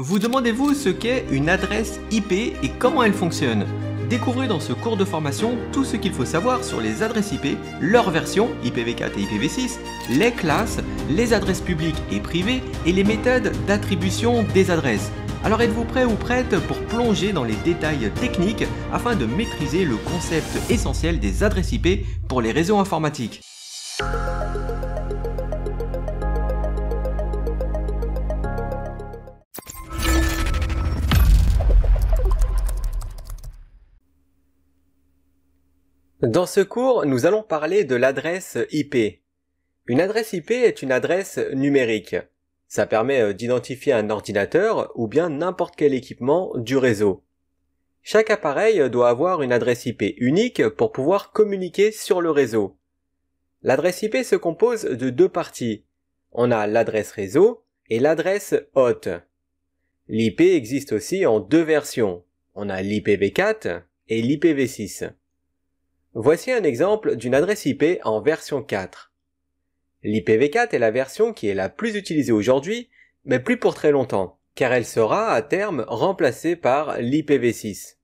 Vous demandez-vous ce qu'est une adresse IP et comment elle fonctionne? Découvrez dans ce cours de formation tout ce qu'il faut savoir sur les adresses IP, leurs versions IPv4 et IPv6, les classes, les adresses publiques et privées et les méthodes d'attribution des adresses. Alors êtes-vous prêt ou prête pour plonger dans les détails techniques afin de maîtriser le concept essentiel des adresses IP pour les réseaux informatiques? Dans ce cours, nous allons parler de l'adresse IP. Une adresse IP est une adresse numérique. Ça permet d'identifier un ordinateur ou bien n'importe quel équipement du réseau. Chaque appareil doit avoir une adresse IP unique pour pouvoir communiquer sur le réseau. L'adresse IP se compose de deux parties. On a l'adresse réseau et l'adresse hôte. L'IP existe aussi en deux versions. On a l'IPv4 et l'IPv6. Voici un exemple d'une adresse IP en version 4. L'IPv4 est la version qui est la plus utilisée aujourd'hui, mais plus pour très longtemps, car elle sera à terme remplacée par l'IPv6.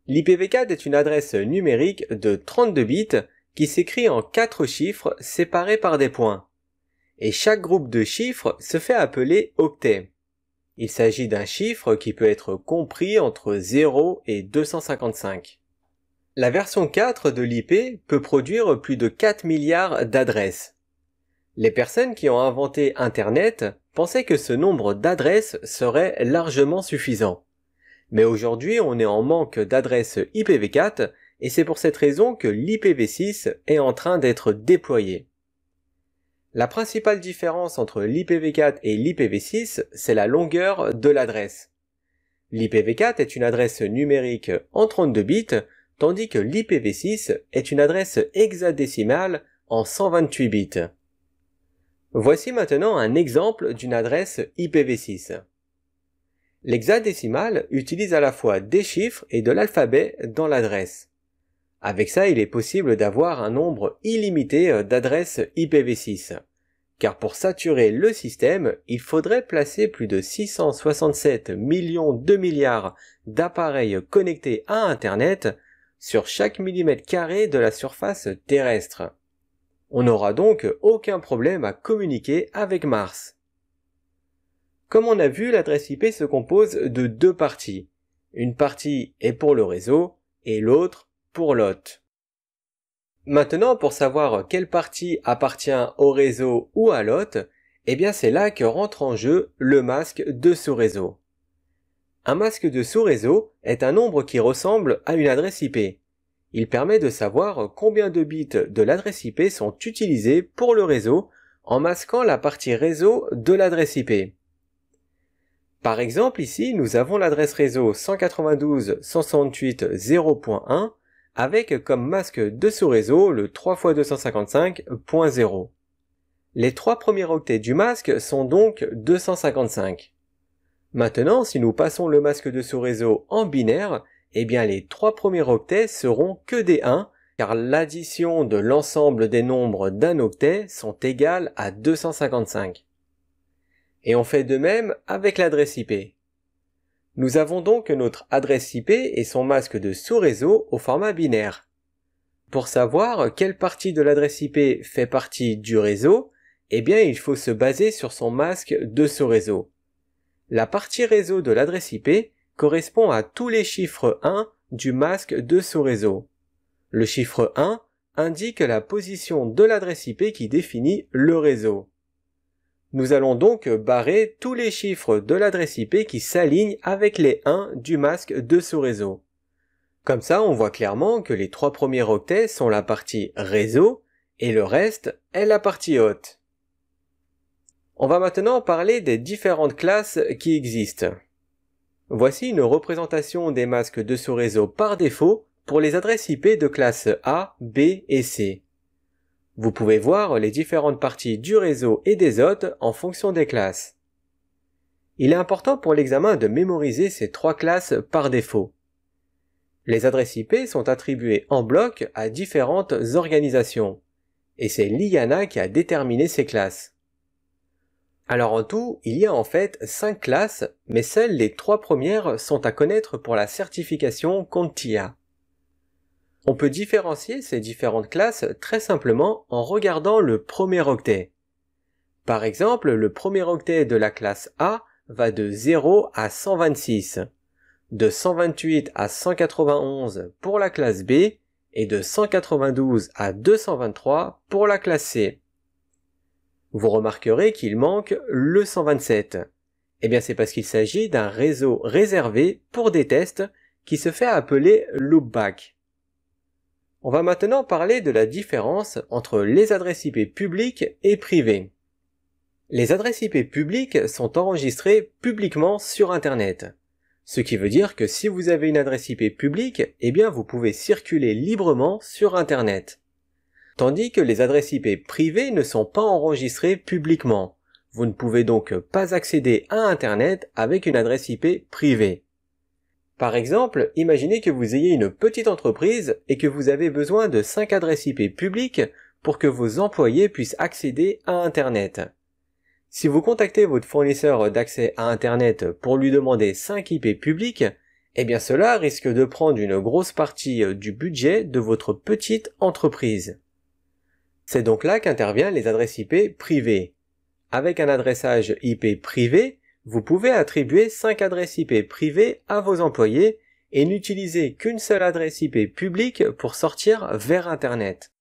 L'IPv4 est une adresse numérique de 32 bits qui s'écrit en 4 chiffres séparés par des points. Et chaque groupe de chiffres se fait appeler octet. Il s'agit d'un chiffre qui peut être compris entre 0 et 255. La version 4 de l'IP peut produire plus de 4 milliards d'adresses. Les personnes qui ont inventé Internet pensaient que ce nombre d'adresses serait largement suffisant. Mais aujourd'hui, on est en manque d'adresses IPv4 et c'est pour cette raison que l'IPv6 est en train d'être déployé. La principale différence entre l'IPv4 et l'IPv6, c'est la longueur de l'adresse. L'IPv4 est une adresse numérique en 32 bits, tandis que l'IPv6 est une adresse hexadécimale en 128 bits. Voici maintenant un exemple d'une adresse IPv6. L'hexadécimale utilise à la fois des chiffres et de l'alphabet dans l'adresse. Avec ça, il est possible d'avoir un nombre illimité d'adresses IPv6. Car pour saturer le système, il faudrait placer plus de 667 millions de milliards d'appareils connectés à Internet sur chaque millimètre carré de la surface terrestre. On n'aura donc aucun problème à communiquer avec Mars. Comme on a vu, l'adresse IP se compose de deux parties. Une partie est pour le réseau et l'autre pour l'hôte. Maintenant, pour savoir quelle partie appartient au réseau ou à l'hôte, eh bien c'est là que rentre en jeu le masque de sous-réseau. Un masque de sous-réseau est un nombre qui ressemble à une adresse IP. Il permet de savoir combien de bits de l'adresse IP sont utilisés pour le réseau en masquant la partie réseau de l'adresse IP. Par exemple, ici, nous avons l'adresse réseau 192.168.0.1 avec comme masque de sous-réseau le 3x255.0. Les trois premiers octets du masque sont donc 255. Maintenant, si nous passons le masque de sous-réseau en binaire, eh bien les trois premiers octets seront que des 1, car l'addition de l'ensemble des nombres d'un octet sont égales à 255. Et on fait de même avec l'adresse IP. Nous avons donc notre adresse IP et son masque de sous-réseau au format binaire. Pour savoir quelle partie de l'adresse IP fait partie du réseau, eh bien il faut se baser sur son masque de sous-réseau. La partie réseau de l'adresse IP correspond à tous les chiffres 1 du masque de sous-réseau. Le chiffre 1 indique la position de l'adresse IP qui définit le réseau. Nous allons donc barrer tous les chiffres de l'adresse IP qui s'alignent avec les 1 du masque de sous-réseau. Comme ça, on voit clairement que les trois premiers octets sont la partie réseau et le reste est la partie hôte. On va maintenant parler des différentes classes qui existent. Voici une représentation des masques de sous-réseau par défaut pour les adresses IP de classe A, B et C. Vous pouvez voir les différentes parties du réseau et des hôtes en fonction des classes. Il est important pour l'examen de mémoriser ces trois classes par défaut. Les adresses IP sont attribuées en bloc à différentes organisations, et c'est l'IANA qui a déterminé ces classes. Alors en tout, il y a en fait 5 classes, mais seules les 3 premières sont à connaître pour la certification CompTIA. On peut différencier ces différentes classes très simplement en regardant le premier octet. Par exemple, le premier octet de la classe A va de 0 à 126, de 128 à 191 pour la classe B et de 192 à 223 pour la classe C. Vous remarquerez qu'il manque le 127. Eh bien c'est parce qu'il s'agit d'un réseau réservé pour des tests qui se fait appeler loopback. On va maintenant parler de la différence entre les adresses IP publiques et privées. Les adresses IP publiques sont enregistrées publiquement sur Internet. Ce qui veut dire que si vous avez une adresse IP publique, eh bien vous pouvez circuler librement sur Internet. Tandis que les adresses IP privées ne sont pas enregistrées publiquement. Vous ne pouvez donc pas accéder à Internet avec une adresse IP privée. Par exemple, imaginez que vous ayez une petite entreprise et que vous avez besoin de 5 adresses IP publiques pour que vos employés puissent accéder à Internet. Si vous contactez votre fournisseur d'accès à Internet pour lui demander 5 IP publiques, eh bien cela risque de prendre une grosse partie du budget de votre petite entreprise. C'est donc là qu'interviennent les adresses IP privées. Avec un adressage IP privé, vous pouvez attribuer 5 adresses IP privées à vos employés et n'utiliser qu'une seule adresse IP publique pour sortir vers Internet.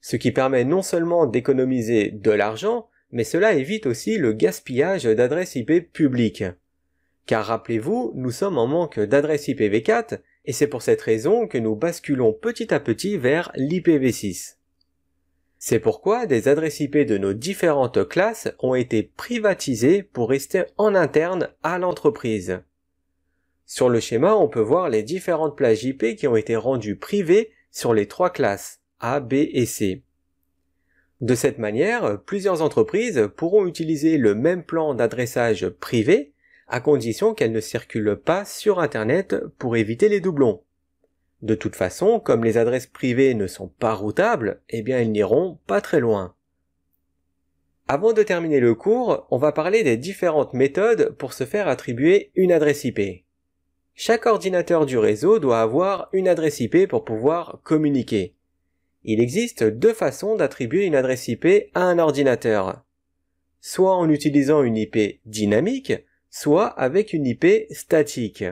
Ce qui permet non seulement d'économiser de l'argent, mais cela évite aussi le gaspillage d'adresses IP publiques. Car rappelez-vous, nous sommes en manque d'adresses IPv4 et c'est pour cette raison que nous basculons petit à petit vers l'IPv6. C'est pourquoi des adresses IP de nos différentes classes ont été privatisées pour rester en interne à l'entreprise. Sur le schéma, on peut voir les différentes plages IP qui ont été rendues privées sur les 3 classes A, B et C. De cette manière, plusieurs entreprises pourront utiliser le même plan d'adressage privé à condition qu'elles ne circulent pas sur Internet pour éviter les doublons. De toute façon, comme les adresses privées ne sont pas routables, eh bien elles n'iront pas très loin. Avant de terminer le cours, on va parler des différentes méthodes pour se faire attribuer une adresse IP. Chaque ordinateur du réseau doit avoir une adresse IP pour pouvoir communiquer. Il existe 2 façons d'attribuer une adresse IP à un ordinateur. Soit en utilisant une IP dynamique, soit avec une IP statique.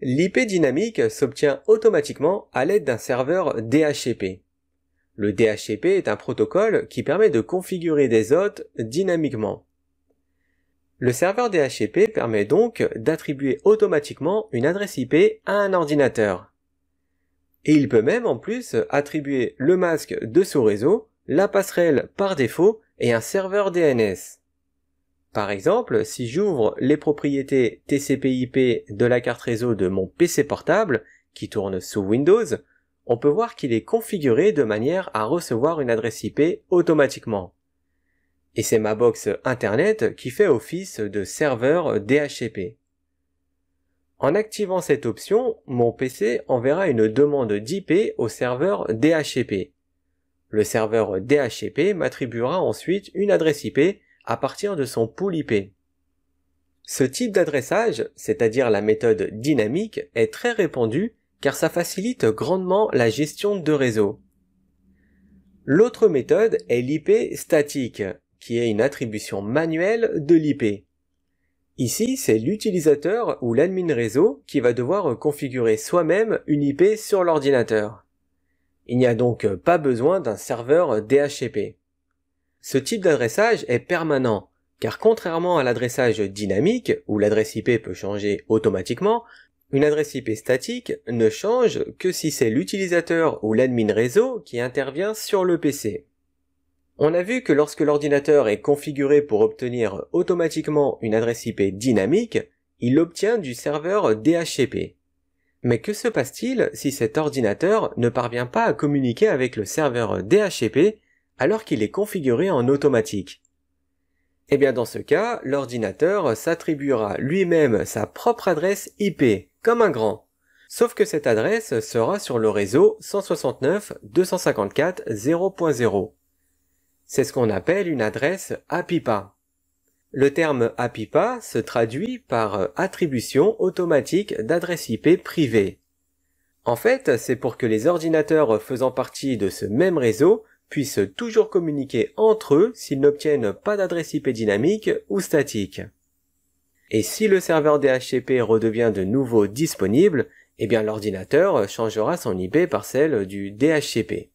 L'IP dynamique s'obtient automatiquement à l'aide d'un serveur DHCP. Le DHCP est un protocole qui permet de configurer des hôtes dynamiquement. Le serveur DHCP permet donc d'attribuer automatiquement une adresse IP à un ordinateur. Et il peut même en plus attribuer le masque de ce réseau, la passerelle par défaut et un serveur DNS. Par exemple, si j'ouvre les propriétés TCP/IP de la carte réseau de mon PC portable, qui tourne sous Windows, on peut voir qu'il est configuré de manière à recevoir une adresse IP automatiquement. Et c'est ma box Internet qui fait office de serveur DHCP. En activant cette option, mon PC enverra une demande d'IP au serveur DHCP. Le serveur DHCP m'attribuera ensuite une adresse IP à partir de son pool IP. Ce type d'adressage, c'est-à-dire la méthode dynamique, est très répandu car ça facilite grandement la gestion de réseau. L'autre méthode est l'IP statique, qui est une attribution manuelle de l'IP. Ici, c'est l'utilisateur ou l'admin réseau qui va devoir configurer soi-même une IP sur l'ordinateur. Il n'y a donc pas besoin d'un serveur DHCP. Ce type d'adressage est permanent, car contrairement à l'adressage dynamique, où l'adresse IP peut changer automatiquement, une adresse IP statique ne change que si c'est l'utilisateur ou l'admin réseau qui intervient sur le PC. On a vu que lorsque l'ordinateur est configuré pour obtenir automatiquement une adresse IP dynamique, il l'obtient du serveur DHCP. Mais que se passe-t-il si cet ordinateur ne parvient pas à communiquer avec le serveur DHCP alors qu'il est configuré en automatique? Eh bien dans ce cas, l'ordinateur s'attribuera lui-même sa propre adresse IP, comme un grand. Sauf que cette adresse sera sur le réseau 169.254.0.0. C'est ce qu'on appelle une adresse APIPA. Le terme APIPA se traduit par attribution automatique d'adresses IP privées. En fait, c'est pour que les ordinateurs faisant partie de ce même réseau puissent toujours communiquer entre eux s'ils n'obtiennent pas d'adresse IP dynamique ou statique. Et si le serveur DHCP redevient de nouveau disponible, eh bien l'ordinateur changera son IP par celle du DHCP.